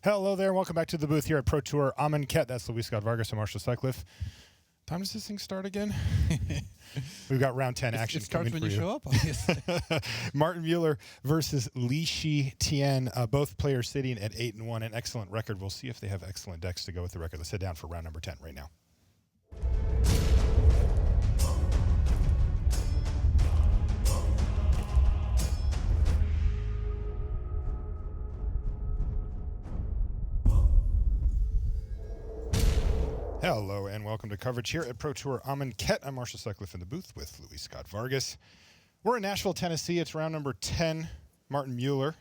Hello there, and welcome back to the booth here at Pro Tour Amonkhet. That's Luis Scott Vargas and Marshall Sutcliffe. Time does this thing start again? We've got round 10 action coming for you. It starts when you show up, obviously. Martin Müller versus Shi Tian, both players sitting at 8-1, an excellent record. We'll see if they have excellent decks to go with the record. Let's head down for round number 10 right now. Hello and welcome to coverage here at Pro Tour Amonkhet. I'm Marshall Sutcliffe in the booth with Luis Scott Vargas. We're in Nashville, Tennessee. It's round number 10. Martin Müller,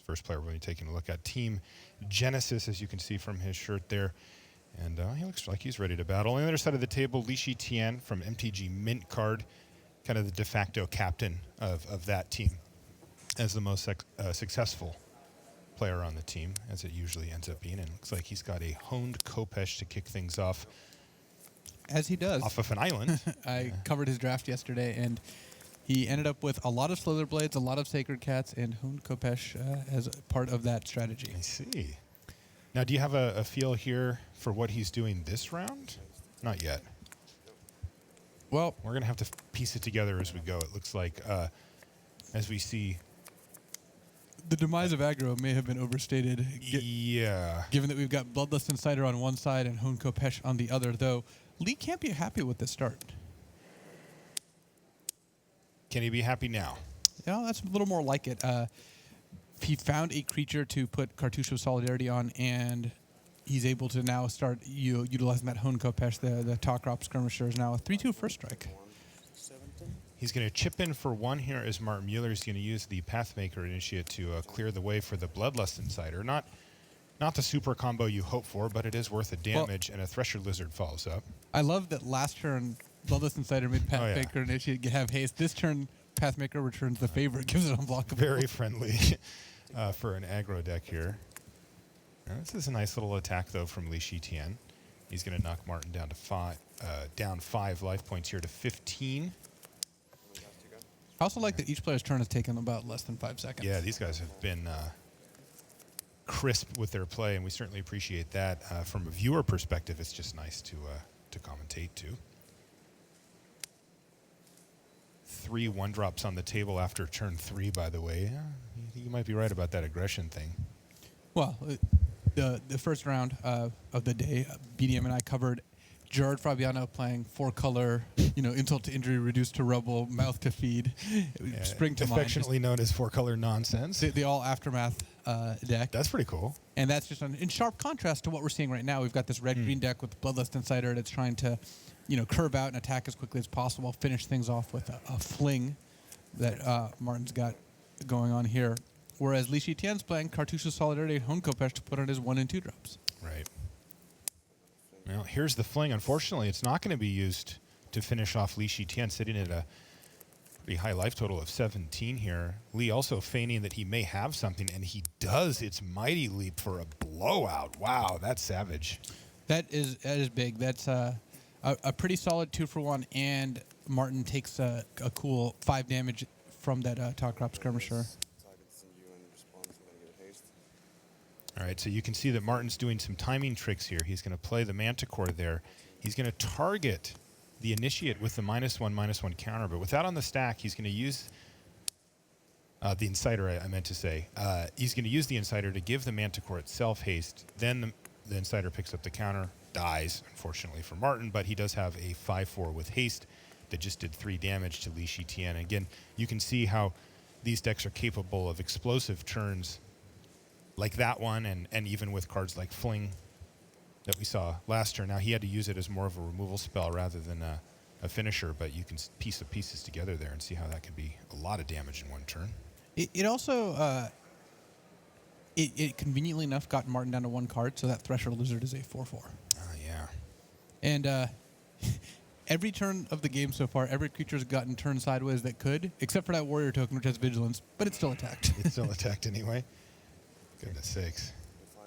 first player we're going to be taking a look at. Team Genesis, as you can see from his shirt there. And he looks like he's ready to battle. On the other side of the table, Shi Tian from MTG Mint Card, kind of the de facto captain of that team as the most successful player on the team, as it usually ends up being. And it looks like he's got a honed Khopesh to kick things off. As he does. Off of an island. I covered his draft yesterday, and he ended up with a lot of Slither Blades, a lot of Sacred Cats, and honed Khopesh as part of that strategy. I see. Now, do you have a feel here for what he's doing this round? Not yet. Well, we're going to have to piece it together as we go. It looks like, as we see, the demise of aggro may have been overstated. Yeah. Given that we've got Bloodlust Insider on one side and honed Khopesh on the other, though, Lee can't be happy with this start. Can he be happy now? Yeah, that's a little more like it. He found a creature to put Cartouche of Solidarity on, and he's able to now start utilizing that honed Khopesh. The Talkrop Skirmisher is now a 3/2 first strike. He's going to chip in for one here as Martin Müller is going to use the Pathmaker Initiate to clear the way for the Bloodlust Insider. Not the super combo you hope for, but it is worth a damage, and a Thresher Lizard follows up. I love that last turn, Bloodlust Insider made Pathmaker Initiate have haste. This turn, Pathmaker returns the favor, gives it unblockable. Very friendly for an aggro deck here. Now, this is a nice little attack, though, from Shi Tian. He's going to knock Martin down to down 5 life points here to 15. I also like that each player's turn has taken about less than 5 seconds. Yeah, these guys have been crisp with their play, and we certainly appreciate that. From a viewer perspective, it's just nice to commentate, too. 3 1-drops on the table after turn 3, by the way. You might be right about that aggression thing. Well, the first round of the day, BDM and I covered Gerard Fabiano playing 4-color, insult to injury, reduced to rubble, mouth to feed, spring to mind. Affectionately known as 4-color nonsense. The all aftermath deck. That's pretty cool. And that's just in sharp contrast to what we're seeing right now. We've got this red-green deck with Bloodlust Insider that's trying to, curve out and attack as quickly as possible, finish things off with a fling that Martin's got going on here. Whereas Shi Tian's playing Cartouche of Solidarity and honed Khopesh to put on his 1 and 2 drops. Right. Well, here's the fling. Unfortunately, it's not going to be used to finish off Shi Tian, sitting at a pretty high life total of 17 here. Lee also feigning that he may have something, and he does. It's Mighty Leap for a blowout. Wow, that's savage. That is big. That's a pretty solid 2-for-1, and Martin takes a cool 5 damage from that Talkrop Skirmisher. All right, so you can see that Martin's doing some timing tricks here. He's going to play the Manticore there. He's going to target the Initiate with the -1/-1 counter, but with that on the stack, he's going to use the Insider, I meant to say. He's going to use the Insider to give the Manticore itself haste. Then the Insider picks up the counter, dies, unfortunately for Martin, but he does have a 5/4 with haste that just did 3 damage to Shi Tian. Again, you can see how these decks are capable of explosive turns like that one, and even with cards like Fling that we saw last turn. Now, he had to use it as more of a removal spell rather than a finisher, but you can piece the pieces together there and see how that can be a lot of damage in one turn. It also, it conveniently enough got Martin down to 1 card, so that Thresher Lizard is a 4/4. Yeah. And every turn of the game so far, every creature's gotten turned sideways that could, except for that Warrior token, which has Vigilance, but it's still attacked. It's still attacked anyway. Goodness sakes. I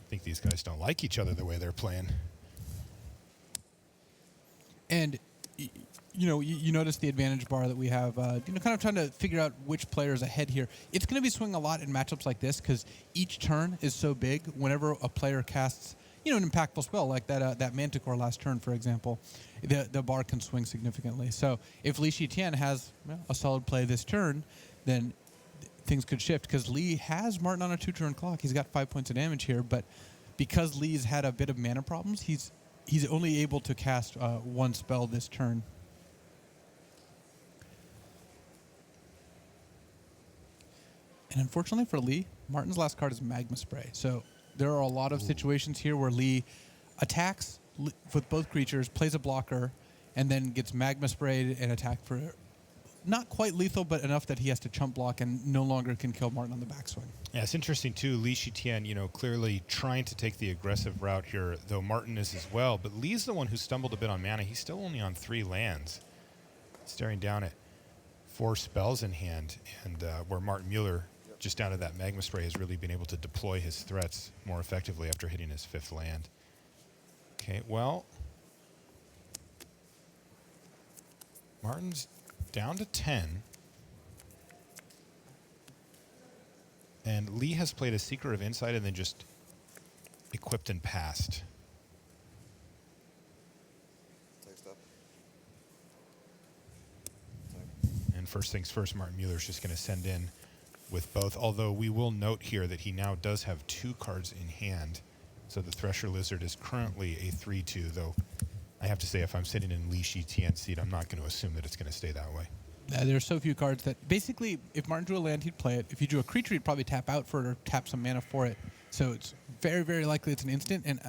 think these guys don't like each other the way they're playing. And you notice the advantage bar that we have, kind of trying to figure out which player is ahead here. It's going to be swinging a lot in matchups like this because each turn is so big. Whenever a player casts, an impactful spell like that Manticore last turn, for example, the bar can swing significantly. So if Shi Tian has a solid play this turn, then things could shift because Li has Martin on a 2-turn clock. He's got 5 points of damage here, but because Li's had a bit of mana problems, he's only able to cast one spell this turn. And unfortunately for Li, Martin's last card is Magma Spray. So there are a lot of situations here where Li attacks with both creatures, plays a blocker, and then gets Magma Sprayed and attacked for not quite lethal, but enough that he has to chump block and no longer can kill Martin on the backswing. Yeah, it's interesting, too. Shi Tian, clearly trying to take the aggressive route here, though Martin is as well. But Li's the one who stumbled a bit on mana. He's still only on 3 lands, staring down at 4 spells in hand, and where Martin Müller, just down to that Magma Spray, has really been able to deploy his threats more effectively after hitting his 5th land. Okay, well, Martin's down to 10. And Li has played a Seeker of Insight and then just equipped and passed. And first things first, Martin Mueller's just going to send in with both, although we will note here that he now does have 2 cards in hand. So the Thresher Lizard is currently a 3/2, though I have to say if I'm sitting in Shi Tian's seat, I'm not going to assume that it's going to stay that way. There are so few cards that basically, if Martin drew a land, he'd play it. If you drew a creature, he'd probably tap out for it or tap some mana for it. So it's very, very likely it's an instant. And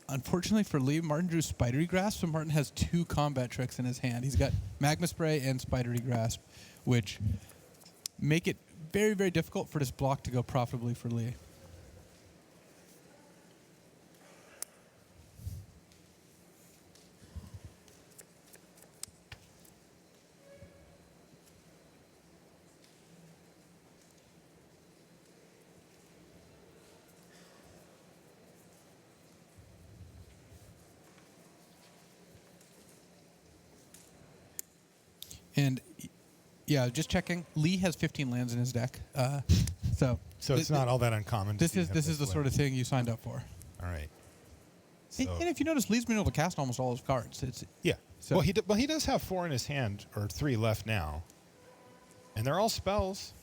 unfortunately for Li, Martin drew Spidery Grasp, so Martin has 2 combat tricks in his hand. He's got Magma Spray and Spidery Grasp, which make it very, very difficult for this block to go profitably for Li. And yeah, just checking. Li has 15 lands in his deck, so it's not all that uncommon. This is the sort of thing you signed up for. All right. So. And if you notice, Li's been able to cast almost all his cards. So. Well, he does have 4 in his hand, or 3 left now, and they're all spells.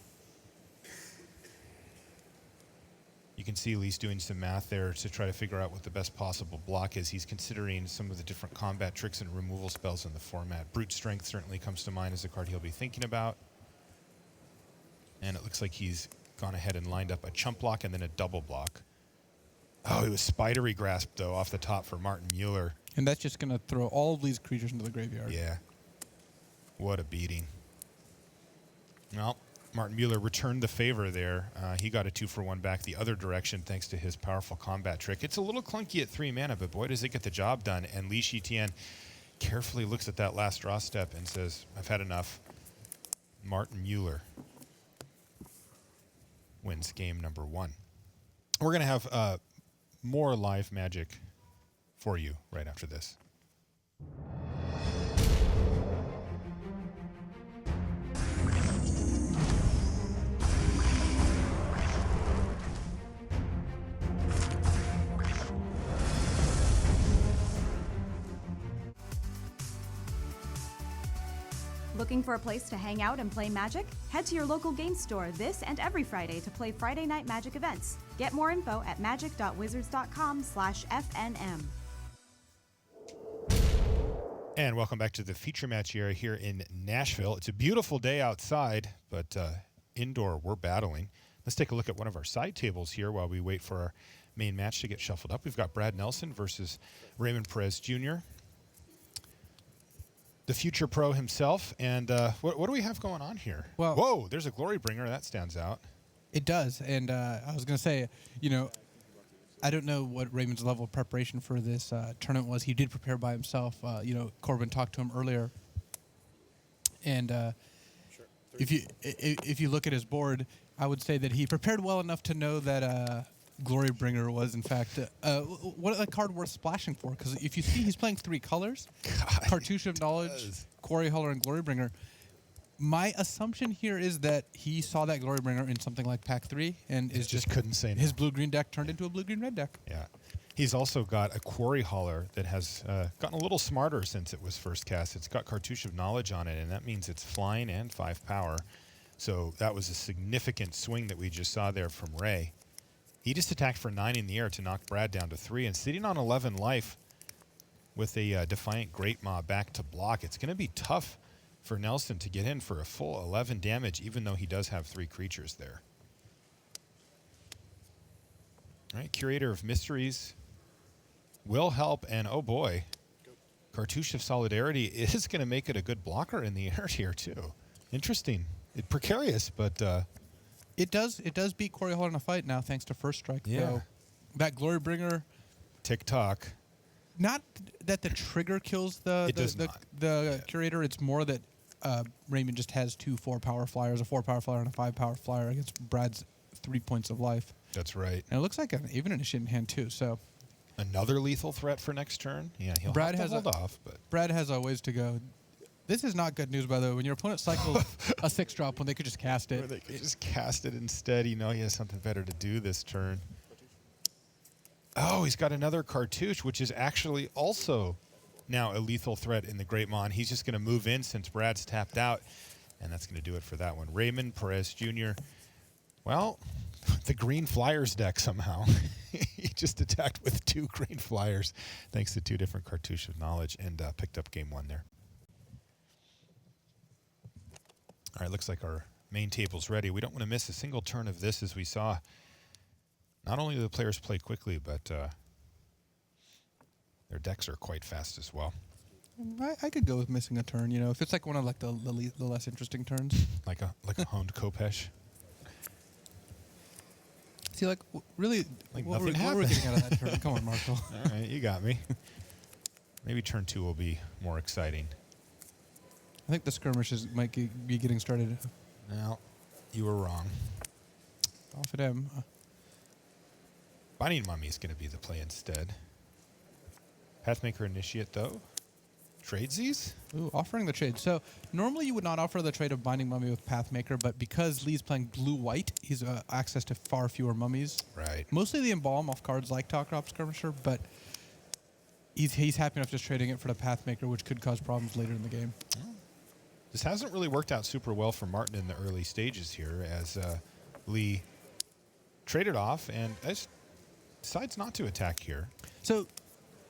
You can see Li's doing some math there to try to figure out what the best possible block is. He's considering some of the different combat tricks and removal spells in the format. Brute Strength certainly comes to mind as a card he'll be thinking about. And it looks like he's gone ahead and lined up a chump block and then a double block. Oh, he was Spidery Grasp, though, off the top for Martin Müller. And that's just going to throw all of these creatures into the graveyard. Yeah. What a beating. Well, Martin Müller returned the favor there. He got a 2-for-1 back the other direction thanks to his powerful combat trick. It's a little clunky at 3 mana, but boy, does it get the job done. And Shi Tian carefully looks at that last draw step and says, I've had enough. Martin Müller wins game number 1. We're going to have more live Magic for you right after this. Looking for a place to hang out and play Magic? Head to your local game store this and every Friday to play Friday Night Magic events. Get more info at magic.wizards.com/FNM. And welcome back to the feature match area here in Nashville. It's a beautiful day outside, but indoor we're battling. Let's take a look at one of our side tables here while we wait for our main match to get shuffled up. We've got Brad Nelson versus Raymond Perez Jr., the future pro himself. And what do we have going on here? Well, whoa, there's a Glory Bringer. That stands out. It does. And I was going to say, I don't know what Raymond's level of preparation for this tournament was. He did prepare by himself. Corbin talked to him earlier. And if you look at his board, I would say that he prepared well enough to know that Glorybringer was, in fact, what a card worth splashing for. Because if you see, he's playing 3 colors: Cartouche of Knowledge, Quarry Hauler, and Glorybringer. My assumption here is that he saw that Glorybringer in something like Pack 3 and is just couldn't say no. His blue-green deck turned into a blue-green-red deck. Yeah. He's also got a Quarry Hauler that has gotten a little smarter since it was first cast. It's got Cartouche of Knowledge on it, and that means it's flying and 5 power. So that was a significant swing that we just saw there from Ray. He just attacked for 9 in the air to knock Brad down to 3, and sitting on 11 life with a Defiant Great Maw back to block. It's going to be tough for Nelson to get in for a full 11 damage, even though he does have 3 creatures there. All right, Curator of Mysteries will help, and oh boy, Cartouche of Solidarity is going to make it a good blocker in the air here too. Interesting. Precarious, but it does beat Quarry Hauler in a fight now, thanks to First Strike. Yeah. So that Glorybringer, TikTok. not that the trigger kills the Curator. It's more that Raymond just has 2 4-power flyers, a 4-power flyer and a 5-power flyer against Brad's 3 points of life. That's right. And it looks like an even initiate in hand too. So another lethal threat for next turn. Yeah, he'll Brad have to has hold off. But Brad has a ways to go. This is not good news, by the way. When your opponent cycles a 6-drop when they could just cast it. or they could just cast it instead. You know he has something better to do this turn. Oh, he's got another Cartouche, which is actually also now a lethal threat in the Great Maw. He's just going to move in since Brad's tapped out, and that's going to do it for that one. Raymond, Perez Jr. Well, the Green Flyers deck somehow. He just attacked with 2 Green Flyers thanks to 2 different Cartouche of Knowledge and picked up game 1 there. All right, looks like our main table's ready. We don't want to miss a single turn of this, as we saw. Not only do the players play quickly, but their decks are quite fast as well. I could go with missing a turn. You know, if it's like one of like the less interesting turns, Like a honed Kopesh. see, like really, Like what we're nothing happened. getting out of that turn. Come on, Marshall. All right, you got me. Maybe turn 2 will be more exciting. I think the skirmishes might be getting started. Well, you were wrong. Off at him. Binding Mummy is going to be the play instead. Pathmaker Initiate, though. Trades these? Ooh, offering the trade. So normally you would not offer the trade of Binding Mummy with Pathmaker, but because Lee's playing blue-white, he's access to far fewer mummies. Right. Mostly the Embalm off cards like Talkrop Skirmisher, but he's happy enough just trading it for the Pathmaker, which could cause problems later in the game. Oh. This hasn't really worked out super well for Martin in the early stages here, as Lee traded off and decides not to attack here. So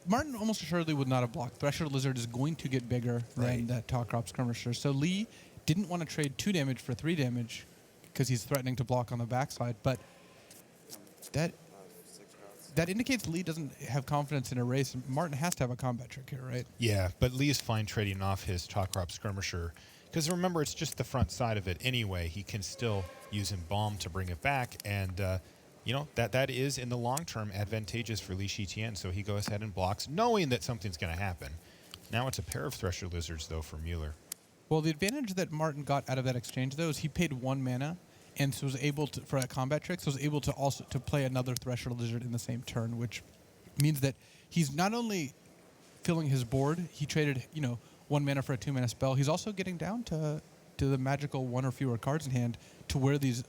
Martin almost assuredly would not have blocked. Thresher Lizard is going to get bigger than that Talkrop Skirmisher. So Lee didn't want to trade 2 damage for 3 damage because he's threatening to block on the backside. But that indicates Lee doesn't have confidence in a race. Martin has to have a combat trick here, right? Yeah, but Lee is fine trading off his Talkrop Skirmisher, because remember, it's just the front side of it anyway. He can still use Embalm to bring it back, and you know, that is in the long term advantageous for Shi Tian, so he goes ahead and blocks, knowing that something's going to happen. Now it's a pair of Thresher Lizards, though, for Müller. Well, the advantage that Martin got out of that exchange, though, is he paid 1 mana, and so was able to, for a combat trick, so was able to also to play another Thresher Lizard in the same turn, which means that he's not only filling his board, he traded 1 mana for a 2 mana spell. He's also getting down to the magical 1 or fewer cards in hand, to where these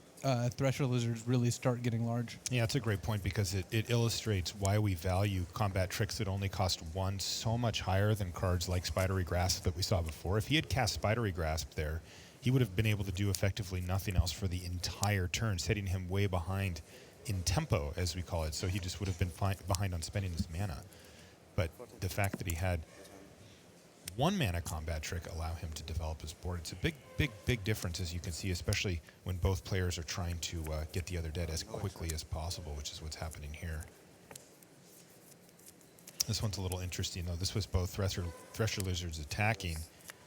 Thresher Lizards really start getting large. Yeah, it's a great point, because it illustrates why we value combat tricks that only cost 1 so much higher than cards like Spidery Grasp that we saw before. If he had cast Spidery Grasp there, he would have been able to do effectively nothing else for the entire turn, setting him way behind in tempo, as we call it. So he just would have been behind on spending his mana. But the fact that he had 1 mana combat trick allow him to develop his board, it's a big difference, as you can see, especially when both players are trying to get the other dead as quickly as possible, which is what's happening here. This one's a little interesting, though. This was both Thresher Lizards attacking,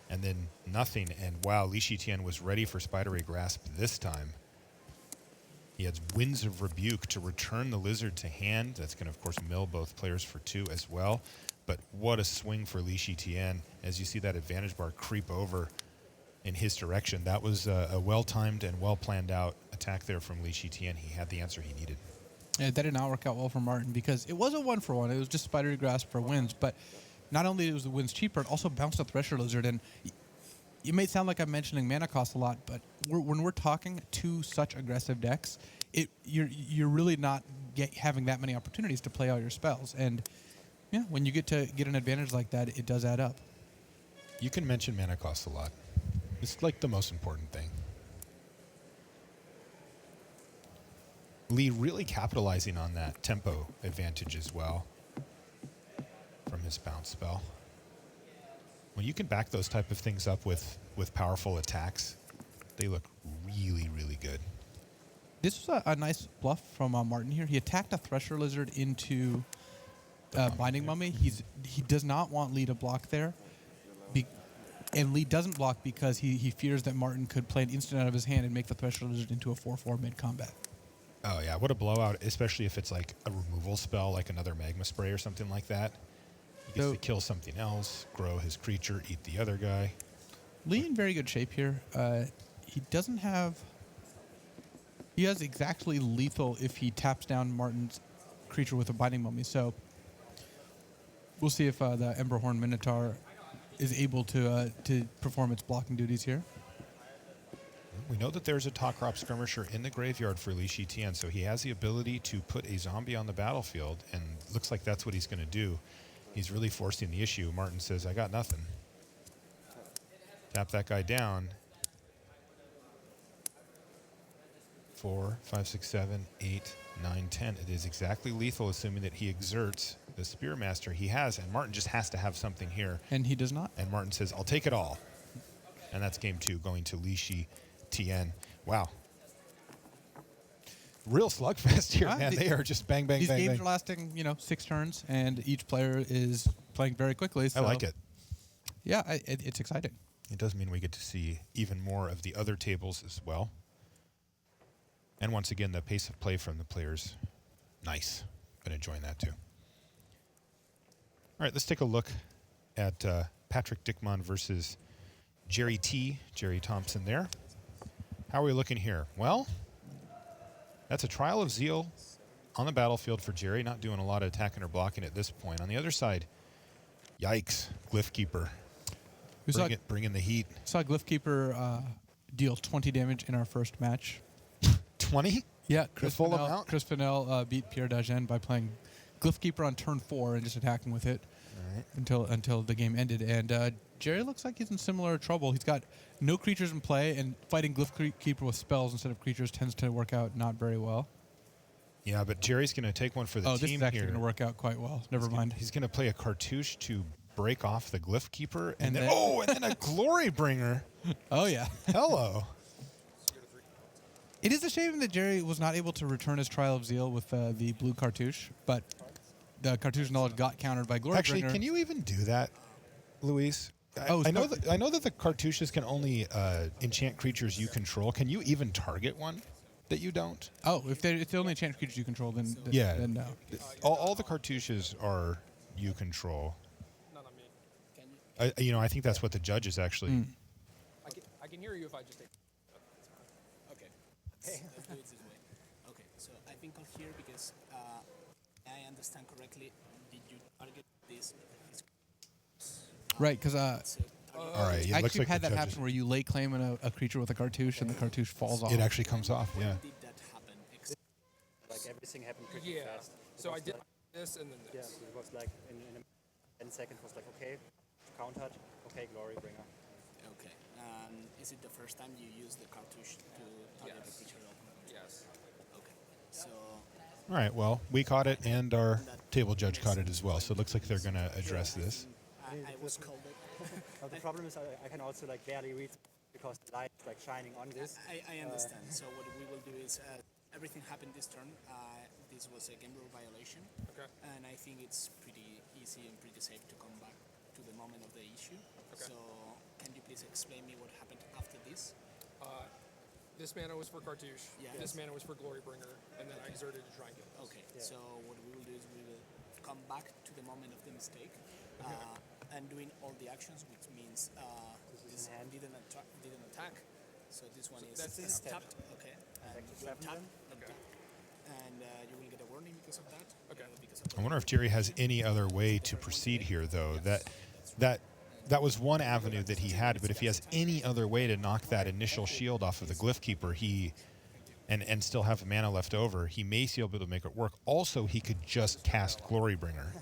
and then nothing, and wow, Shi Tian was ready for Spidery Grasp this time. He has Winds of Rebuke to return the Lizard to hand. That's going to, of course, mill both players for 2 as well. But what a swing for Shi Tian, as you see that advantage bar creep over in his direction. That was a well-timed and well-planned out attack there from Shi Tian. He had the answer he needed. Yeah, that did not work out well for Martin because it was a 1-for-1. It was just Spidery Grasp for wins, but not only was the wins cheaper, it also bounced a Thresher Lizard. And it may sound like I'm mentioning mana cost a lot, but when we're talking two such aggressive decks, you're really not having that many opportunities to play all your spells. And yeah, when you get an advantage like that, it does add up. You can mention mana cost a lot. It's like the most important thing. Lee really capitalizing on that tempo advantage as well from his bounce spell. When you can back those type of things up with powerful attacks, they look really, really good. This was a nice bluff from Martin here. He attacked a Thresher Lizard into Binding Mummy. He does not want Lee to block there. And Lee doesn't block because he fears that Martin could play an instant out of his hand and make the Thresher Lizard into a 4/4 mid-combat. Oh, yeah. What a blowout, especially if it's like a removal spell, like another Magma Spray or something like that. He gets to kill something else, grow his creature, eat the other guy. Lee in very good shape here. He doesn't have... He has exactly lethal if he taps down Martin's creature with a Binding Mummy. So we'll see if the Emberhorn Minotaur is able to perform its blocking duties here. We know that there's a Talkrop Skirmisher in the graveyard for Shi Tian, so he has the ability to put a zombie on the battlefield, and looks like that's what he's going to do. He's really forcing the issue. Martin says, I got nothing. Tap that guy down. 4, 5, 6, 7, 8, 9, 10. It is exactly lethal, assuming that he exerts the Spearmaster he has, and Martin just has to have something here. And he does not. And Martin says, I'll take it all. And that's game 2, going to Shi Tian. Wow. Real slugfest here, man. They are just bang, bang, these bang, games bang. are lasting, 6 turns, and each player is playing very quickly. So I like it. Yeah, it's exciting. It does mean we get to see even more of the other tables as well. And once again, the pace of play from the players, nice. Been enjoying that too. All right, let's take a look at Patrick Dickman versus Jerry Thompson there. How are we looking here? Well, that's a Trial of Zeal on the battlefield for Jerry, not doing a lot of attacking or blocking at this point. On the other side, yikes, Glyphkeeper. Bringing the heat. Saw Glyphkeeper deal 20 damage in our first match. 20? Yeah, Chris Fennell beat Pierre Dagen by playing Glyphkeeper on turn 4 and just attacking with it until the game ended. And Jerry looks like he's in similar trouble. He's got no creatures in play, and fighting Glyphkeeper with spells instead of creatures tends to work out not very well. Yeah, but Jerry's going to take one for the team here. Oh, this is actually going to work out quite well. Never mind. He's going to play a Cartouche to break off the Glyphkeeper, and then a Glory Bringer. Oh, yeah. Hello. It is a shame that Jerry was not able to return his Trial of Zeal with the blue Cartouche, but the Cartouche knowledge got countered by Glory Actually, Bringer. can you even do that, Luis? I know that the Cartouches can only enchant creatures you control. Can you even target one that you don't? Oh, if they only enchant creatures you control, then no. All the Cartouches are you control. I think that's what the judge is actually. I can hear you if I just take. Okay. Let's do it this way. Okay, so I think I'll hear because I understand correctly. Did you target this? Right, because All right. I actually had that happen where you lay claim on a creature with a Cartouche and the Cartouche falls off. It actually comes off. Yeah. When did that happen? Like everything happened pretty fast. So I did this and then this. Yeah, it was like in 10 seconds was like, okay, countered, okay, Glory Bringer. Okay. Is it the first time you use the Cartouche to target the creature opener? Yes. Okay. So All right. Well, we caught it, and our table judge caught it as well. So it looks like they're going to address this. I was called it. The problem is I can also like barely read because the light is like shining on this. I understand. So what we will do is everything happened this turn. This was a game rule violation. Okay. And I think it's pretty easy and pretty safe to come back to the moment of the issue. Okay. So can you please explain me what happened after this? This mana was for Cartouche. Yeah. This mana was for Glory Bringer, and then I exerted to try and get this. Okay. So what we will do is we will come back to the moment of the mistake and doing all the actions, which means this didn't attack. So this one is that's tapped. Okay. And Active you tap. weapon Okay. and you will get a warning because of that. Okay. Because of I wonder if Jerry has any other way to proceed here, though. That was one avenue that he had, but if he has any other way to knock that initial shield off of the Glyph Keeper, and still have mana left over, he may be able to make it work. Also, he could just cast Glorybringer.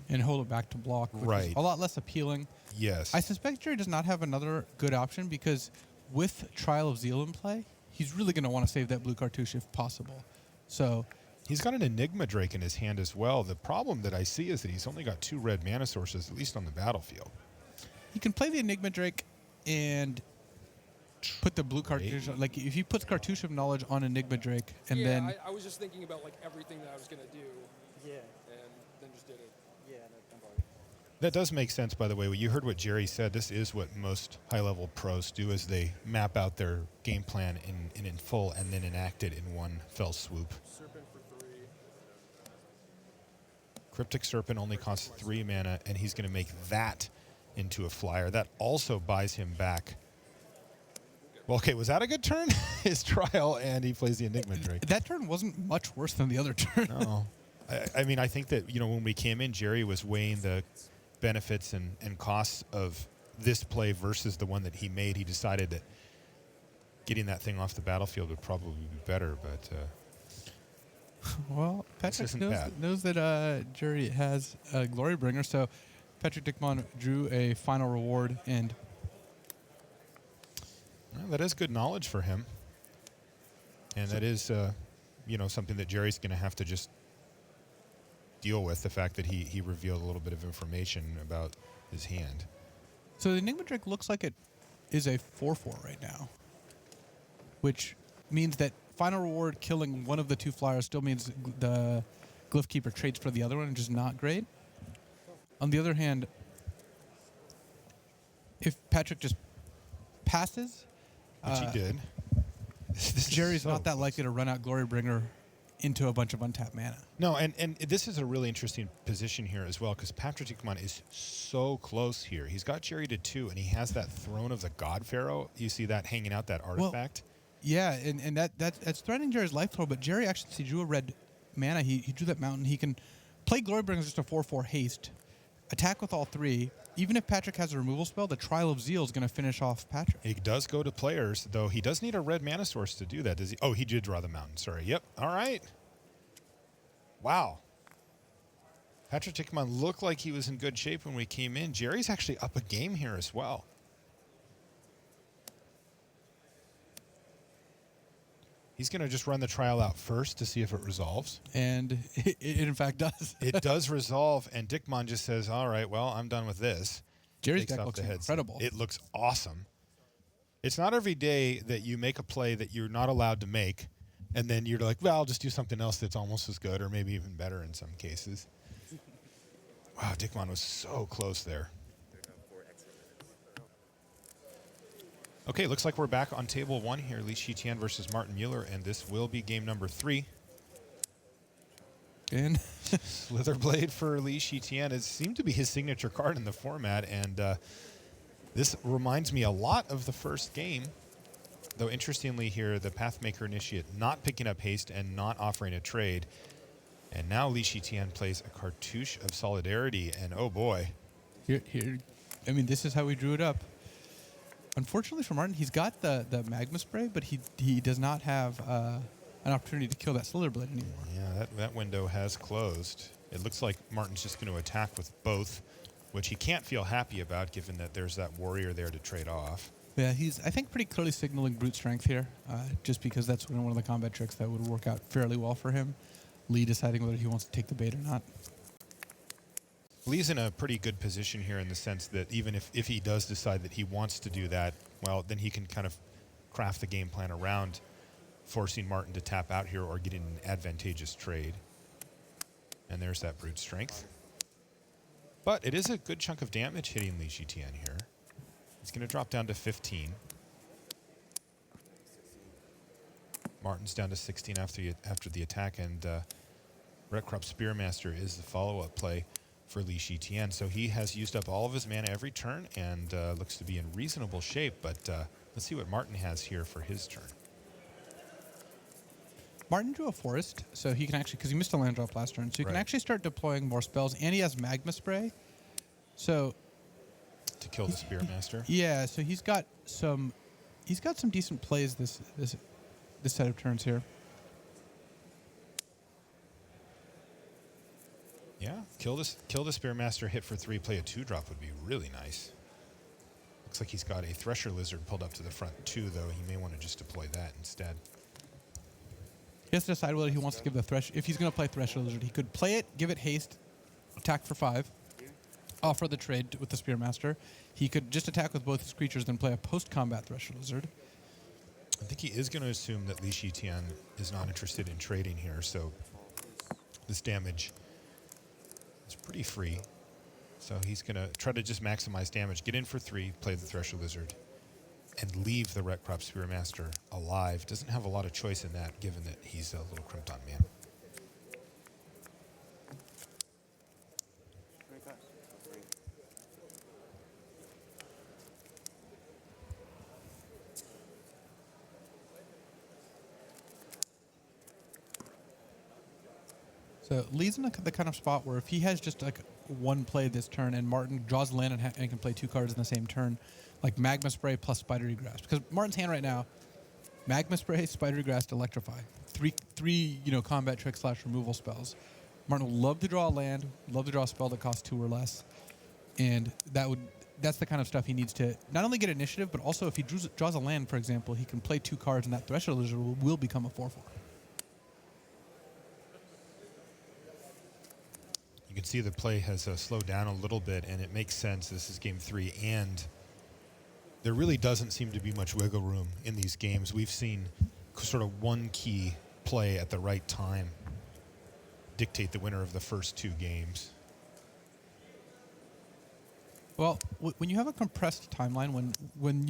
And hold it back to block, which Right. is a lot less appealing. Yes. I suspect Jerry does not have another good option because with Trial of Zeal in play, he's really going to want to save that blue cartouche if possible. So He's got an Enigma Drake in his hand as well. The problem that I see is that he's only got 2 red mana sources, at least on the battlefield. he can play the Enigma Drake and put the blue cartouche. Like if he puts Cartouche of Knowledge on Enigma Drake and yeah, then I was just thinking about like everything that I was gonna do, Yeah. and then just did it. Yeah, no, don't worry. That does make sense, by the way. You heard what Jerry said. This is what most high-level pros do, is they map out their game plan in full and then enact it in one fell swoop. Serpent for 3. Cryptic Serpent only costs 3 mana, and he's going to make that into a flyer. That also buys him back. Well, okay, was that a good turn? His trial, and he plays the Enigma Drake. that turn wasn't much worse than the other turn. No. I mean, I think that, when we came in, Jerry was weighing the benefits and costs of this play versus the one that he made. He decided that getting that thing off the battlefield would probably be better, but Well, Patrick isn't knows, bad. knows that Jerry has a Glorybringer, so Patrick Dickman drew a final reward, and well, that is good knowledge for him. And that is, something that Jerry's going to have to just deal with, the fact that he revealed a little bit of information about his hand. so the Enigma Drake looks like it is a 4/4 right now, which means that final reward killing one of the 2 flyers still means the Glyph Keeper trades for the other one, which is not great. On the other hand, if Patrick just passes, Which he did. This is Jerry's so not that close. likely to run out Glorybringer into a bunch of untapped mana. No, and this is a really interesting position here as well, because Patrick Dickman is so close here. He's got Jerry to 2, and he has that Throne of the God Pharaoh. You see that hanging out, that artifact? Yeah, and that's threatening Jerry's life total, but Jerry actually drew a red mana. He drew that mountain. He can play Glorybringer as just a 4/4 haste, attack with all 3. Even if Patrick has a removal spell, the Trial of Zeal is going to finish off Patrick. He does go to players, though he does need a red mana source to do that, does he? Oh, he did draw the mountain, sorry. Yep, all right. Wow. Patrick Dickman looked like he was in good shape when we came in. Jerry's actually up a game here as well. He's going to just run the trial out first to see if it resolves. And it in fact does. It does resolve, and Dickman just says, all right, well, I'm done with this. Jerry's Takes deck off looks the headset. incredible. It looks awesome. It's not every day that you make a play that you're not allowed to make, and then you're like, well, I'll just do something else that's almost as good or maybe even better in some cases. Wow, Dickman was so close there. Okay, looks like we're back on table 1 here. Shi Tian versus Martin Müller, and this will be game number 3. And Slitherblade for Shi Tian. It seemed to be his signature card in the format, and this reminds me a lot of the first game. Though interestingly here, the Pathmaker Initiate not picking up haste and not offering a trade. And now Shi Tian plays a Cartouche of Solidarity, and oh boy. here, I mean, this is how we drew it up. Unfortunately for Martin, he's got the Magma Spray, but he does not have an opportunity to kill that Slitherblade anymore. Yeah, that window has closed. It looks like Martin's just going to attack with both, which he can't feel happy about given that there's that warrior there to trade off. Yeah, he's, I think, pretty clearly signaling brute strength here, just because that's one of the combat tricks that would work out fairly well for him. Lee deciding whether he wants to take the bait or not. Lee's in a pretty good position here in the sense that even if he does decide that he wants to do that, well, then he can kind of craft the game plan around forcing Martin to tap out here or getting an advantageous trade. And there's that brute strength. But it is a good chunk of damage hitting Shi Tian here. He's going to drop down to 15. Martin's down to 16 after the attack, and Red Crop Spearmaster is the follow-up play for Shi Tian. So he has used up all of his mana every turn and looks to be in reasonable shape, but let's see what Martin has here for his turn. Martin drew a forest, so he can actually, because he missed a land drop last turn, so he can Right. actually start deploying more spells, and he has Magma Spray. So To kill the Spearmaster. yeah, so he's got some decent plays this set of turns here. Yeah, kill the Spearmaster, hit for 3, play a 2-drop would be really nice. Looks like he's got a Thresher Lizard pulled up to the front too, though. He may want to just deploy that instead. He has to decide whether he wants to give the Thresh. If he's going to play Thresher Lizard, he could play it, give it haste, attack for 5, offer the trade with the Spearmaster. He could just attack with both his creatures, then play a post-combat Thresher Lizard. I think he is going to assume that Shi Tian is not interested in trading here, so this damage is pretty free. So he's going to try to just maximize damage, get in for 3, play the Thresher Lizard, and leave the Ret Crop Spearmaster alive. Doesn't have a lot of choice in that, given that he's a little crimped on mana. So Lee's in the kind of spot where if he has just like one play this turn and Martin draws a land and can play 2 cards in the same turn, like Magma Spray plus Spidery Grasp. Because Martin's hand right now, Magma Spray, Spidery Grasp, Electrify. Three combat trick / removal spells. Martin will love to draw a land, love to draw a spell that costs 2 or less. And that's the kind of stuff he needs to not only get initiative, but also if he draws a land, for example, he can play 2 cards and that Thresher Lizard will become a 4/4. You can see the play has slowed down a little bit, and it makes sense. This is game 3, and there really doesn't seem to be much wiggle room in these games. We've seen sort of one key play at the right time dictate the winner of the first 2 games. Well, when you have a compressed timeline, when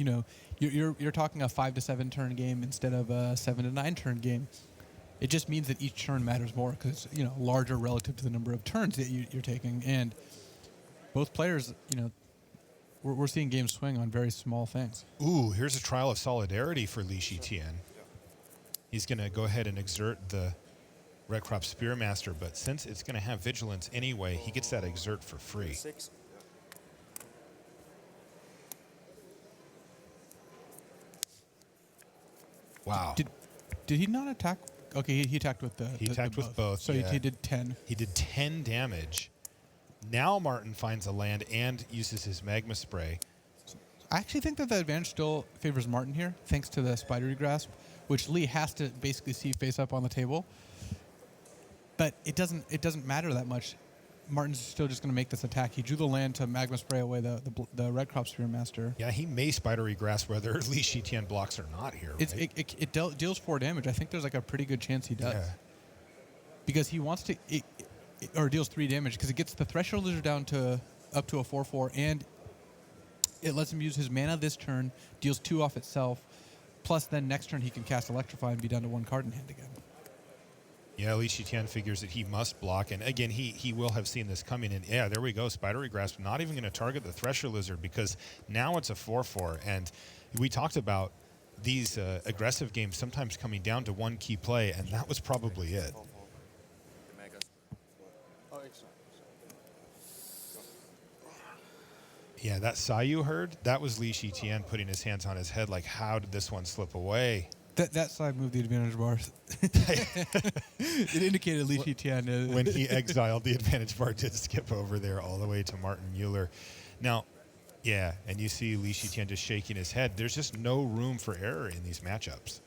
you're talking a 5 to 7 turn game instead of a 7 to 9 turn game, it just means that each turn matters more because larger relative to the number of turns that you're taking, and both players, we're seeing games swing on very small things. Ooh, here's a trial of solidarity for Shi Tian. He's going to go ahead and exert the Red Crop Spearmaster, but since it's going to have Vigilance anyway, he gets that exert for free. 6. Wow. Did he not attack? Okay, he attacked with the. He attacked with both. So yeah. he did 10. He did 10 damage. Now Martin finds a land and uses his Magma Spray. I actually think that the advantage still favors Martin here, thanks to the Spidery Grasp, which Lee has to basically see face up on the table. But it doesn't matter that much. Martin's still just going to make this attack. He drew the land to Magma Spray away the Red Crop Spearmaster. Yeah, he may Spidery Grasp whether Shi Tian blocks or not here. Right? It deals 4 damage. I think there's like a pretty good chance he does. Yeah. Because he wants to, or deals 3 damage because it gets the Thresher Lizard down to up to a 4/4, and it lets him use his mana this turn, deals 2 off itself, plus then next turn he can cast Electrify and be down to 1 card in hand again. Yeah, Shi Tian figures that he must block, and again, he will have seen this coming. And yeah, there we go. Spidery Grasp not even going to target the Thresher Lizard because now it's a 4/4. And we talked about these aggressive games sometimes coming down to 1 key play, and that was probably it. Oh, excellent. Yeah, that sigh you heard, that was Shi Tian putting his hands on his head like, how did this one slip away? That side moved the advantage bar. It indicated Shi Tian. When he exiled, the advantage bar did skip over there all the way to Martin Müller. Now, yeah, and you see Shi Tian just shaking his head. There's just no room for error in these matchups.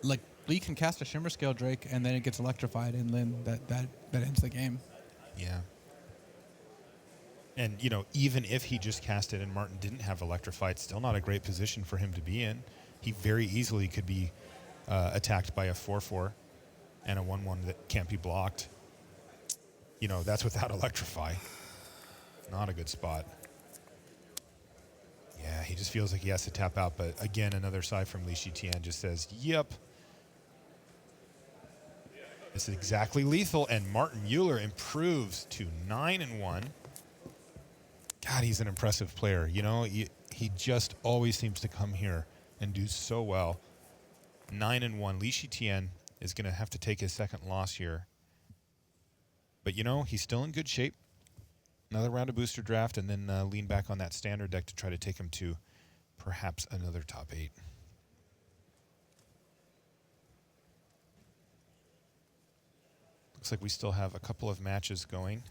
Like Lee can cast a Shimmer Scale Drake and then it gets electrified, and then that ends the game. Yeah. And, even if he just cast it and Martin didn't have Electrified, still not a great position for him to be in. He very easily could be attacked by a 4/4 and a 1/1 that can't be blocked. That's without Electrify. Not a good spot. Yeah, he just feels like he has to tap out. But again, another side from Shi Tian just says, yep. This is exactly lethal. And Martin Müller improves to 9-1. God, he's an impressive player. He just always seems to come here and do so well. 9-1. Shi Tian is going to have to take his second loss here. But, you know, he's still in good shape. Another round of booster draft and then lean back on that standard deck to try to take him to perhaps another top 8. Looks like we still have a couple of matches going.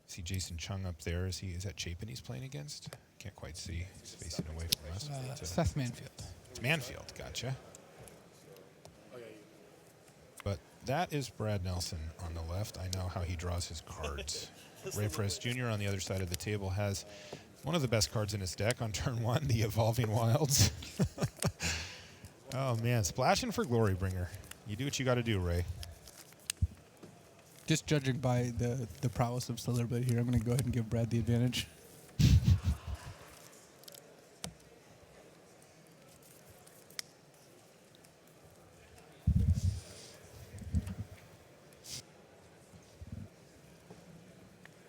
See Jason Chang up there. Is that Chapin he's playing against? Can't quite see. He's facing away from us. Seth Manfield. Manfield, gotcha. But that is Brad Nelson on the left. I know how he draws his cards. Ray Perez Jr. on the other side of the table has one of the best cards in his deck on turn 1, the Evolving Wilds. Oh, man. Splashing for Glorybringer. You do what you got to do, Ray. Just judging by the prowess of Slitherblade here, I'm going to go ahead and give Brad the advantage. I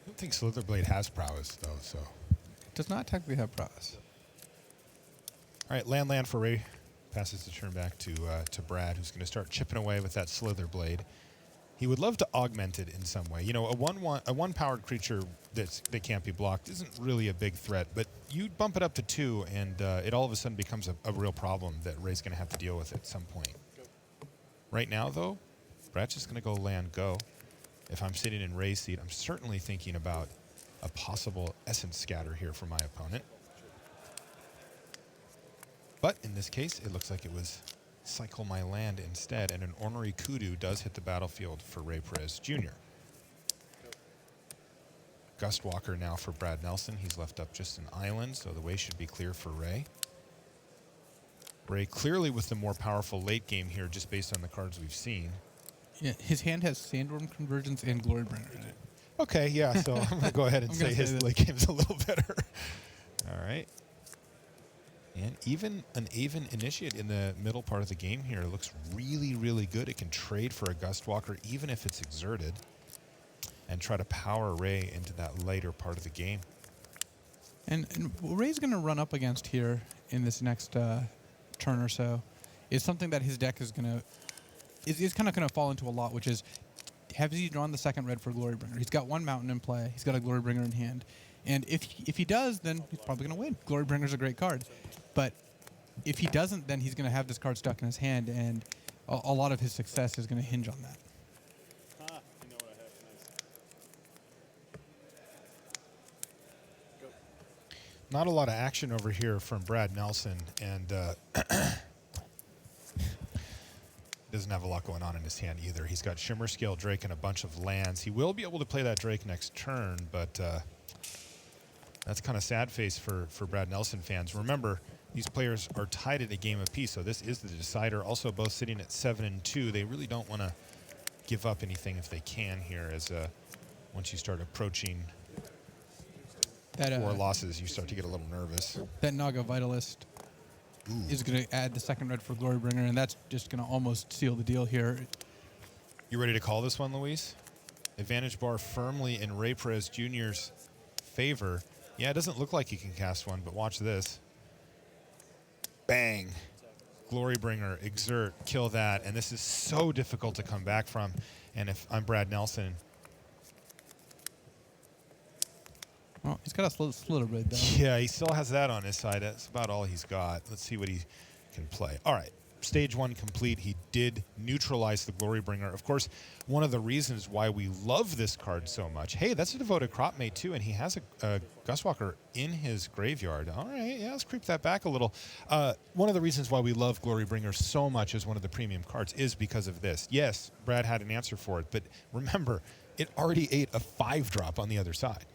don't think Slitherblade has prowess, though, so. Does not technically have prowess. All right, land for Ray. Passes the turn back to Brad, who's going to start chipping away with that Slitherblade. He would love to augment it in some way. You know, a one-powered creature that can't be blocked isn't really a big threat, but you bump it up to 2, and it all of a sudden becomes a real problem that Ray's going to have to deal with at some point. Right now, though, Brad's just going to go land go. If I'm sitting in Ray's seat, I'm certainly thinking about a possible Essence Scatter here for my opponent. But in this case, it looks like it was cycle my land instead, and an Ornery Kudu does hit the battlefield for Ray Perez Jr. Gustwalker now for Brad Nelson. He's left up just an island, so the way should be clear for Ray. Ray clearly with the more powerful late game here, just based on the cards we've seen. Yeah, his hand has Sandworm Convergence and Glorybringer in it. Okay, yeah, so I'm going to go ahead and say his late game's a little better. All right. And even an Aven Initiate in the middle part of the game here looks really, really good. It can trade for a Gustwalker even if it's exerted and try to power Ray into that later part of the game. And what Ray's going to run up against here in this next turn or so is something that his deck is going to is kind of going to fall into a lot, which is, has he drawn the second red for Glorybringer? He's got one mountain in play. He's got a Glorybringer in hand. And if he does, then he's probably going to win. Glorybringer's a great card. But if he doesn't, then he's going to have this card stuck in his hand, and a lot of his success is going to hinge on that. You know what I have. Nice. Go. Not a lot of action over here from Brad Nelson, and doesn't have a lot going on in his hand either. He's got Shimmer Scale Drake and a bunch of lands. He will be able to play that Drake next turn, but that's kind of sad face for Brad Nelson fans. Remember, these players are tied at a game apiece, so this is the decider. Also, both sitting at 7-2. They really don't want to give up anything if they can here, as once you start approaching That 4 losses, you start to get a little nervous. That Naga Vitalist is going to add the second red for Glorybringer, and that's just going to almost seal the deal here. You ready to call this one, Luis? Advantage bar firmly in Ray Perez Jr.'s favor. Yeah, it doesn't look like he can cast one, but watch this. Bang. Glorybringer, exert, kill that. And this is so difficult to come back from. And if I'm Brad Nelson. Well, he's got a Slitherblade, though. Yeah, he still has that on his side. That's about all he's got. Let's see what he can play. All right. Stage 1 complete. He did neutralize the Glorybringer. Of course, one of the reasons why we love this card so much. Hey, that's a Devoted Cropmate too, and he has a Gustwalker in his graveyard. All right, yeah, let's creep that back a little. One of the reasons why we love Glorybringer so much as one of the premium cards is because of this. Yes, Brad had an answer for it, but remember, it already ate a 5-drop on the other side.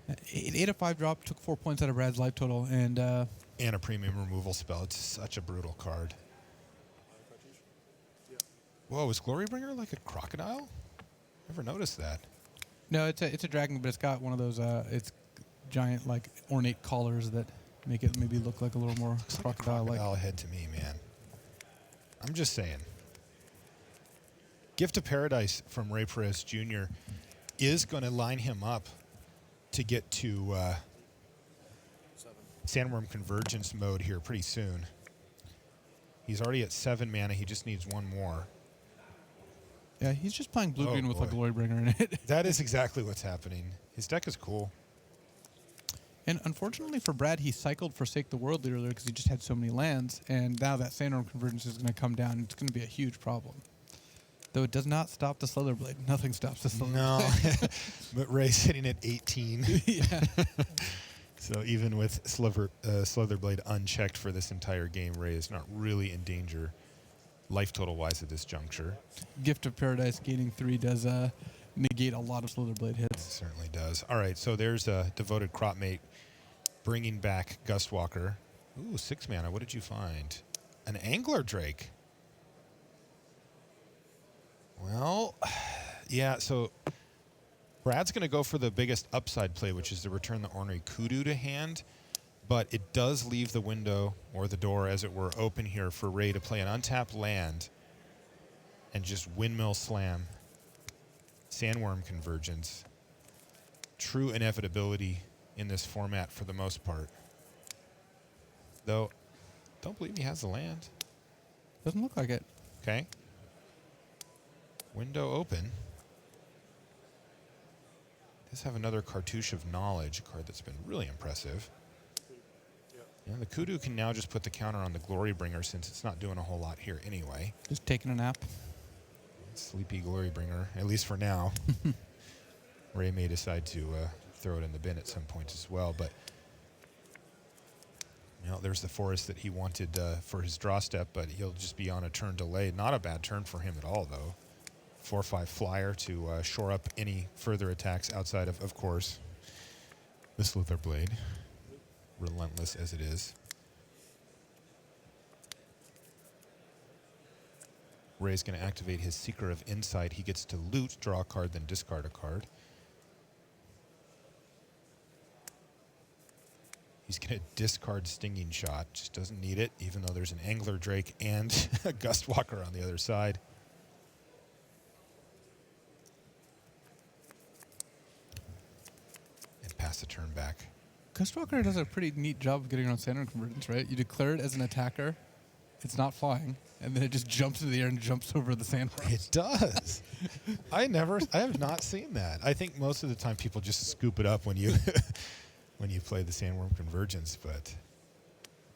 It ate a 5-drop, took 4 points out of Brad's life total, and a premium removal spell. It's such a brutal card. Whoa, is Glorybringer like a crocodile? Never noticed that. no, it's a dragon, but it's got one of those it's giant like ornate collars that make it maybe look like a little more crocodile-like. Crocodile head to me, man. I'm just saying. Gift of Paradise from Ray Perez Jr. is going to line him up to get to Sandworm Convergence mode here pretty soon. He's already at 7 mana. He just needs one more. Yeah, he's just playing blue-green with a boy. Glorybringer in it. That is exactly what's happening. His deck is cool. And unfortunately for Brad, he cycled Forsake the World earlier because he just had so many lands, and now that Sandworm Convergence is going to come down, and it's going to be a huge problem. Though it does not stop the Slitherblade. Nothing stops the Slitherblade. No, but Ray's sitting at 18. Yeah. So even with Slitherblade unchecked for this entire game, Ray is not really in danger, life total-wise, at this juncture. Gift of Paradise gaining 3 does negate a lot of Slitherblade It hits. certainly does. All right, so there's a Devoted Cropmate bringing back Gustwalker. Ooh, 6 mana. What did you find? An Angler Drake. Well, yeah, so Brad's going to go for the biggest upside play, which is to return the Ornery Kudu to hand, but it does leave the window, or the door, as it were, open here for Ray to play an untapped land and just windmill slam. Sandworm Convergence. True inevitability in this format for the most part. Though, don't believe he has the land. Doesn't look like it. Okay. Window open. Does have another Cartouche of Knowledge, a card that's been really impressive. Yeah, the Kudu can now just put the counter on the Glorybringer since it's not doing a whole lot here anyway. Just taking a nap. Sleepy Glorybringer, at least for now. Ray may decide to throw it in the bin at some point as well, but you know, there's the forest that he wanted for his draw step, but he'll just be on a turn delay. Not a bad turn for him at all, though. 4/5 flyer to shore up any further attacks outside of course, the Slitherblade, relentless as it is. Ray's going to activate his Seeker of Insight. He gets to loot, draw a card, then discard a card. He's going to discard Stinging Shot. Just doesn't need it, even though there's an Angler Drake and a Gustwalker on the other side. And pass the turn back. Gustwalker does a pretty neat job of getting around Sandworm Convergence, right? You declare it as an attacker. It's not flying, and then it just jumps into the air and jumps over the sandworm. It does. I have not seen that. I think most of the time people just scoop it up when you when you play the Sandworm Convergence, but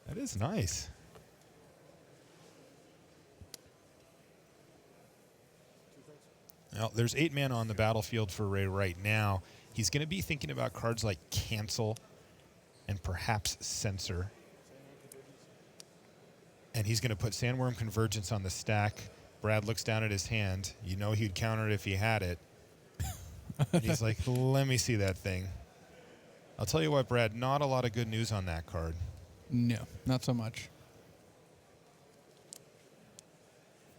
that is nice. Well, there's 8 mana on the battlefield for Ray right now. He's going to be thinking about cards like Cancel and perhaps Censor. And he's going to put Sandworm Convergence on the stack. Brad looks down at his hand. You know he'd counter it if he had it. And he's like, let me see that thing. I'll tell you what, Brad, not a lot of good news on that card. No, not so much.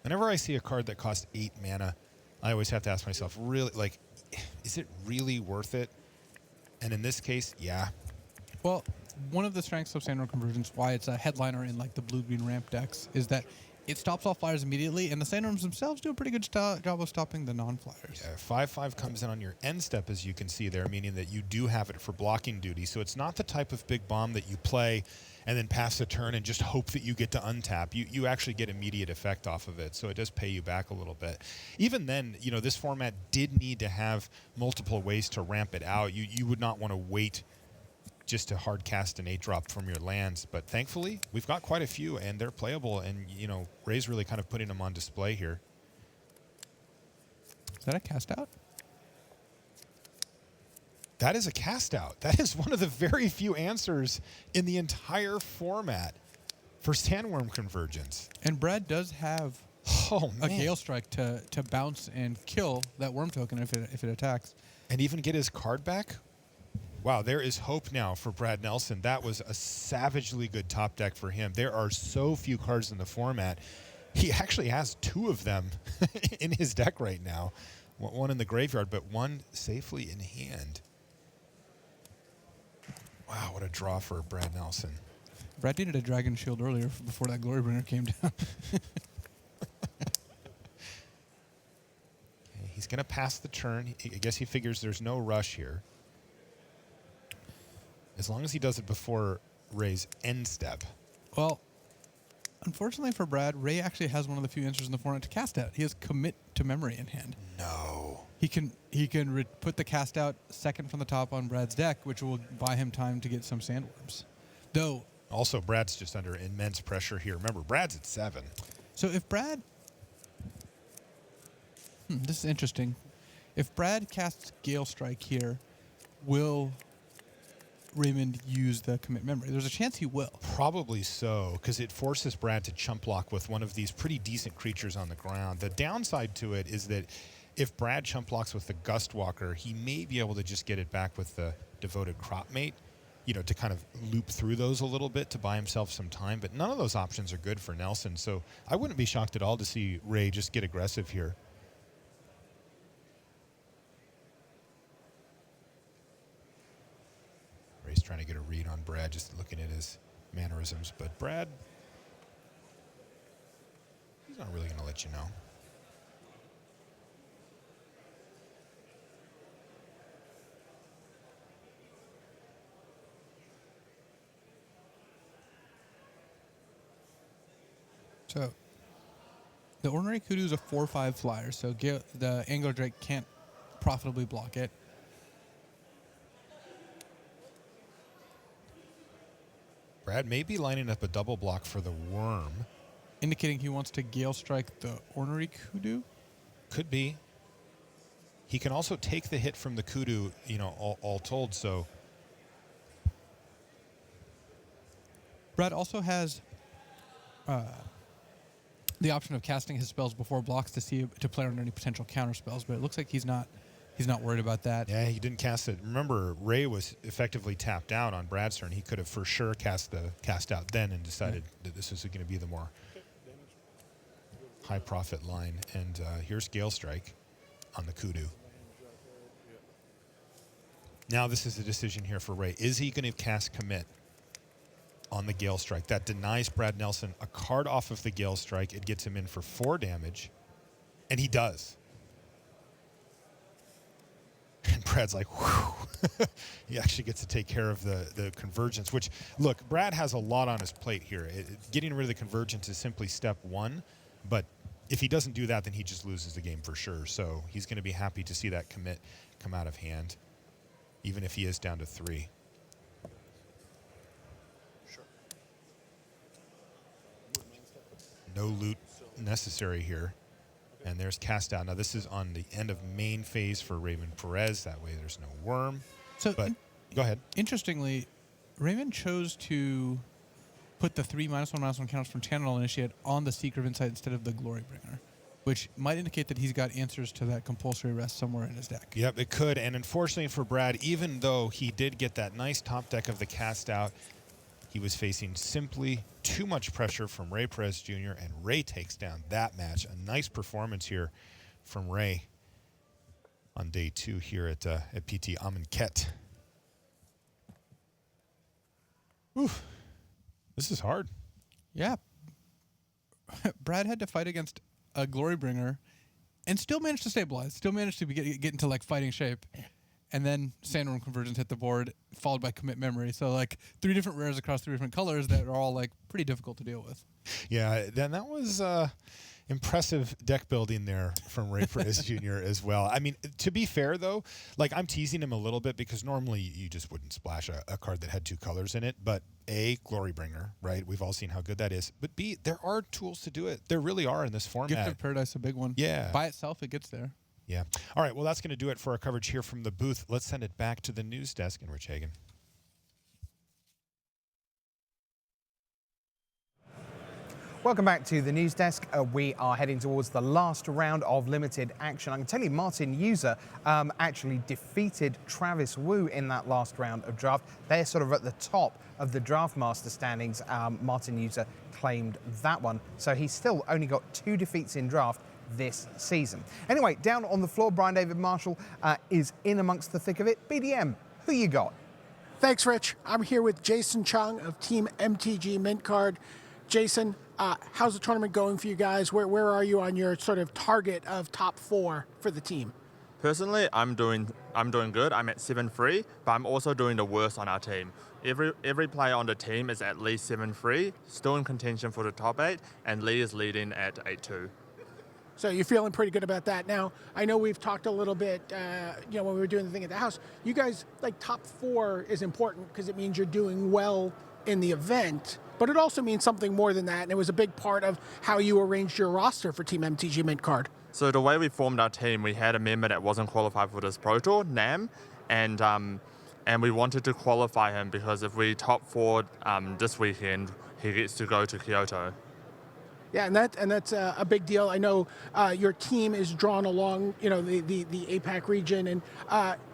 Whenever I see a card that costs 8 mana, I always have to ask myself, really, like, is it really worth it? And in this case, yeah. Well, one of the strengths of Sandworm Convergence, why it's a headliner in like the blue-green ramp decks, is that it stops all flyers immediately, and the Sandworms themselves do a pretty good job of stopping the non-flyers. Yeah, 5/5 comes in on your end step, as you can see there, meaning that you do have it for blocking duty. So it's not the type of big bomb that you play and then pass the turn and just hope that you get to untap. You actually get immediate effect off of it, so it does pay you back a little bit. Even then, you know, this format did need to have multiple ways to ramp it out. You would not want to wait just to hard cast an 8-drop from your lands, but thankfully we've got quite a few and they're playable, and you know, Ray's really kind of putting them on display here. Is that a cast out? That is a cast out. That is one of the very few answers in the entire format for Sandworm Convergence. And Brad does have Oh a man. Gale Strike to bounce and kill that worm token if it attacks. And even get his card back? Wow, there is hope now for Brad Nelson. That was a savagely good top deck for him. There are so few cards in the format. He actually has 2 of them in his deck right now. One in the graveyard, but one safely in hand. Wow, what a draw for Brad Nelson. Brad needed a Dragon Shield earlier before that Glorybringer came down. Okay, he's going to pass the turn. I guess he figures there's no rush here. As long as he does it before Ray's end step. Well, unfortunately for Brad, Ray actually has one of the few answers in the format to cast out. He has commit to memory in hand. No. He can put the cast out second from the top on Brad's deck, which will buy him time to get some sandworms. Though, Also, Brad's just under immense pressure here. Remember, Brad's at 7. so if Brad, this is interesting. If Brad casts Gale Strike here, will Raymond use the commit memory? There's a chance he will. Probably so, because it forces Brad to chump block with one of these pretty decent creatures on the ground. The downside to it is that if Brad chump blocks with the Gust Walker, he may be able to just get it back with the Devoted Crop Mate, to kind of loop through those a little bit to buy himself some time. But none of those options are good for Nelson, so I wouldn't be shocked at all to see Ray just get aggressive here. Ray's trying to get a read on Brad, just looking at his mannerisms. But Brad, he's not really going to let you know. So the Ordinary Kudu is a 4/5 flyer, so the Angler Drake can't profitably block it. Brad may be lining up a double block for the Worm. Indicating he wants to Gale Strike the Ornery Kudu. Could be. He can also take the hit from the Kudu, all told, so. Brad also has the option of casting his spells before blocks to play on any potential counter spells, but it looks like he's not worried about that. Yeah, he didn't cast it. Remember, Ray was effectively tapped out on Brad's turn. He could have for sure cast out then and decided that this was going to be the more high profit line. And here's Gale Strike on the Kudu. Now this is a decision here for Ray. Is he going to cast commit on the Gale Strike? That denies Brad Nelson a card off of the Gale Strike. It gets him in for 4 damage. And he does. And Brad's like, whew. He actually gets to take care of the convergence, which, look, Brad has a lot on his plate here. Getting rid of the convergence is simply step 1, but if he doesn't do that, then he just loses the game for sure. So he's going to be happy to see that commit come out of hand, even if he is down to 3. Sure. No loot necessary here. And there's cast out. Now this is on the end of main phase for Raymond Perez. That way there's no Worm. So, But go ahead. Interestingly, Raymond chose to put the 3 -1/-1 counters from Channel Initiate on the Seeker of Insight instead of the Glorybringer, which might indicate that he's got answers to that compulsory rest somewhere in his deck. Yep, it could. And unfortunately for Brad, even though he did get that nice top deck of the cast out, he was facing simply too much pressure from Ray Perez Jr., and Ray takes down that match. A nice performance here from Ray on day 2 here at PT Amonkhet. Oof. This is hard. Yeah. Brad had to fight against a Glorybringer and still managed to stabilize, still managed to get into like fighting shape. And then Sandworm Convergence hit the board, followed by Commit Memory. So like 3 different rares across 3 different colors that are all like pretty difficult to deal with. Yeah, then that was impressive deck building there from Ray Perez Jr. as well. I mean, to be fair though, like I'm teasing him a little bit because normally you just wouldn't splash a card that had 2 colors in it. But A, Glorybringer, right? We've all seen how good that is. But B, there are tools to do it. There really are in this format. Gift of Paradise, a big one. Yeah. By itself, it gets there. Yeah. All right, well, that's going to do it for our coverage here from the booth. Let's send it back to the news desk and Rich Hagan. Welcome back to the news desk. We are heading towards the last round of limited action. I can tell you Martin User actually defeated Travis Wu in that last round of draft. They're sort of at the top of the Draft Master standings. Martin User claimed that one. So he's still only got 2 defeats in draft this season. Anyway, down on the floor, Brian David Marshall is in amongst the thick of it. BDM, who you got? Thanks, Rich. I'm here with Jason Chang of Team MTG Mint Card. Jason, how's the tournament going for you guys? Where are you on your sort of target of top 4 for the team? Personally, I'm doing good. I'm at 7-3, but I'm also doing the worst on our team. Every player on the team is at least 7-3, still in contention for the top 8, and Lee is leading at 8-2. So you're feeling pretty good about that. Now, I know we've talked a little bit, when we were doing the thing at the house. You guys, like, top 4 is important because it means you're doing well in the event, but it also means something more than that, and it was a big part of how you arranged your roster for Team MTG Mint Card. So the way we formed our team, we had a member that wasn't qualified for this Pro Tour, Nam, and we wanted to qualify him because if we top 4 this weekend, he gets to go to Kyoto. Yeah, and that's a big deal. I know your team is drawn along, the APAC region, and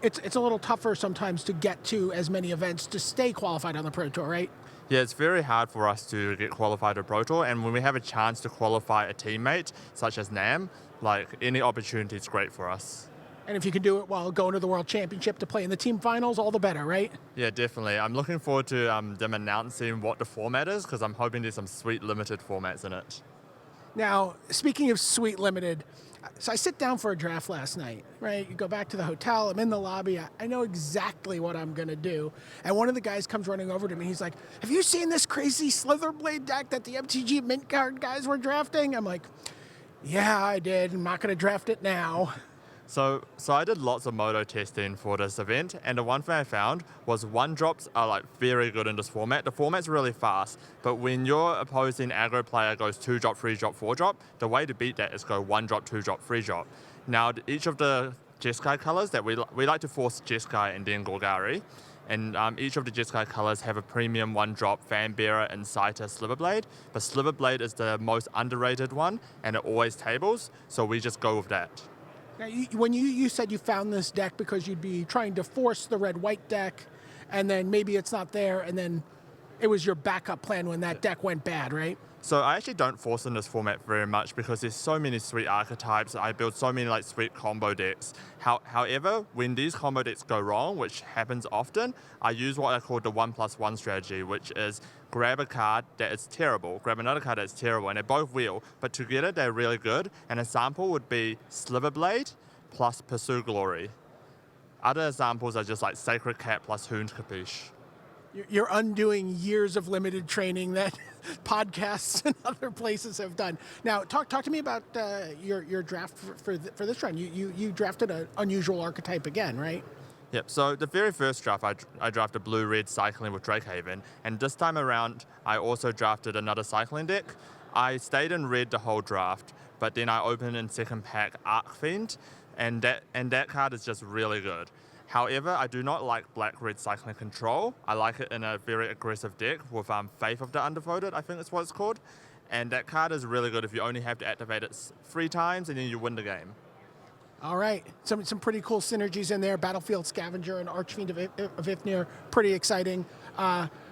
it's a little tougher sometimes to get to as many events to stay qualified on the Pro Tour, right? Yeah, it's very hard for us to get qualified to Pro Tour, and when we have a chance to qualify a teammate, such as Nam, like, any opportunity is great for us. And if you can do it while going to the World Championship to play in the team finals, all the better, right? Yeah, definitely. I'm looking forward to them announcing what the format is, because I'm hoping there's some sweet limited formats in it. Now, speaking of sweet limited, so I sit down for a draft last night, right? You go back to the hotel, I'm in the lobby, I know exactly what I'm gonna do. And one of the guys comes running over to me, he's like, have you seen this crazy Slitherblade deck that the MTG Mint Card guys were drafting? I'm like, yeah, I did. I'm not gonna draft it now. So I did lots of moto testing for this event, and the one thing I found was 1-drops are like very good in this format. The format's really fast, but when your opposing aggro player goes 2-drop, 3-drop, 4-drop, the way to beat that is go 1-drop, 2-drop, 3-drop. Now, each of the Jeskai colors that we like to force Jeskai and then Golgari, and each of the Jeskai colors have a premium 1-drop Fanbearer, Inciter, Sliverblade, but Sliverblade is the most underrated one, and it always tables, so we just go with that. Now, when you said you found this deck because you'd be trying to force the red-white deck, and then maybe it's not there, and then it was your backup plan when that deck went bad, right? So I actually don't force in this format very much because there's so many sweet archetypes. I build so many like sweet combo decks. However, when these combo decks go wrong, which happens often, I use what I call the 1+1 strategy, which is grab a card that is terrible, grab another card that's terrible, and they both wheel, but together they're really good. An example would be Sliverblade plus Pursue Glory. Other examples are just like Sacred Cat plus Hooned Capiche. You're undoing years of limited training that podcasts and other places have done. Now, talk to me about your draft for this round. You drafted an unusual archetype again, right? Yep, so the very first draft, I drafted blue-red cycling with Drakehaven, and this time around, I also drafted another cycling deck. I stayed in red the whole draft, but then I opened in second pack Arcfiend, and that card is just really good. However, I do not like black-red cycling control. I like it in a very aggressive deck with Faith of the Undervoted, I think that's what it's called. And that card is really good if you only have to activate it 3 times and then you win the game. All right, some pretty cool synergies in there. Battlefield Scavenger and Archfiend of Ifnir, pretty exciting.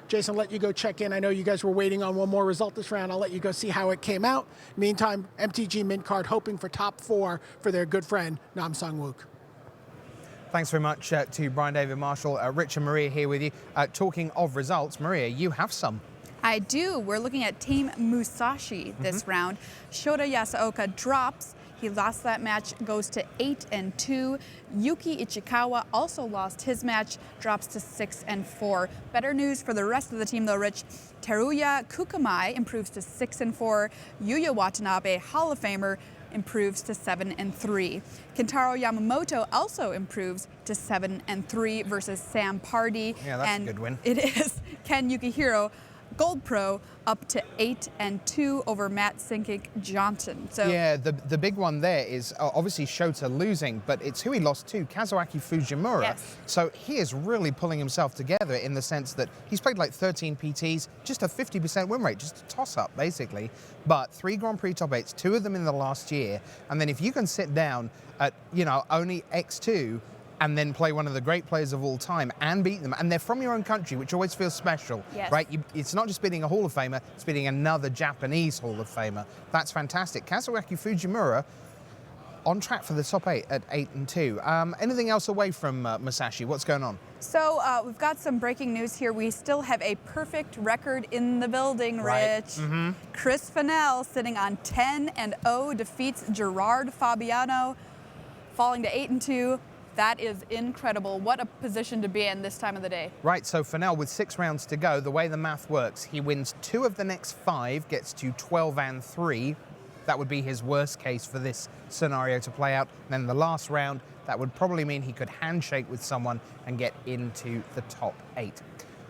Jason, I'll let you go check in. I know you guys were waiting on one more result this round. I'll let you go see how it came out. Meantime, MTG Mint Card hoping for top 4 for their good friend, Nam Sung Wook. Thanks very much to Brian David Marshall, Rich and Maria here with you. Talking of results, Maria, you have some. I do. We're looking at Team Musashi this round. Shota Yasuoka drops. He lost that match, goes to 8-2. Yuki Ichikawa also lost his match, drops to 6-4. Better news for the rest of the team though, Rich. Teruya Kukamai improves to 6-4. Yuya Watanabe, Hall of Famer, improves to 7-3. Kentaro Yamamoto also improves to 7-3 versus Sam Pardy. Yeah, that's a good win. It is. Ken Yukihiro, Gold Pro, up to 8-2 over Matt Sinkik Johnson. So yeah, the big one there is obviously Shota losing, but it's who he lost to, Kazuaki Fujimura. Yes. So he is really pulling himself together in the sense that he's played like 13 PTs, just a 50% win rate, just a toss-up basically. But 3 Grand Prix top 8s, 2 of them in the last year, and then if you can sit down at, only X2, and then play one of the great players of all time and beat them. And they're from your own country, which always feels special, yes. right? It's not just beating a Hall of Famer, it's beating another Japanese Hall of Famer. That's fantastic. Kazuaki Fujimura on track for the top 8 at 8-2. Anything else away from Musashi? What's going on? So we've got some breaking news here. We still have a perfect record in the building, Rich. Right. Chris Fennell sitting on 10-0, defeats Gerard Fabiano. falling to 8 and 2. That is incredible. What a position to be in this time of the day. Right, so Fennell, with 6 rounds to go, the way the math works, he wins 2 of the next 5, gets to 12 and 3. That would be his worst case for this scenario to play out. And then the last round, that would probably mean he could handshake with someone and get into the top 8.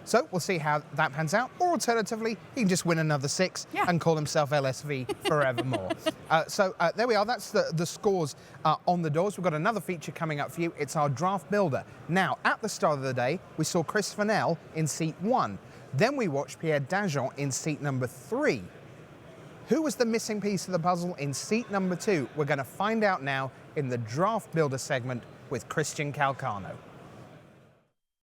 So we'll see how that pans out. Or alternatively, he can just win another 6 and call himself LSV forevermore. So there we are. That's the scores on the doors. We've got another feature coming up for you. It's our draft builder. Now, at the start of the day, we saw Chris Fennell in seat 1. Then we watched Pierre Dajon in seat number 3. Who was the missing piece of the puzzle in seat number 2? We're going to find out now in the draft builder segment with Christian Calcano.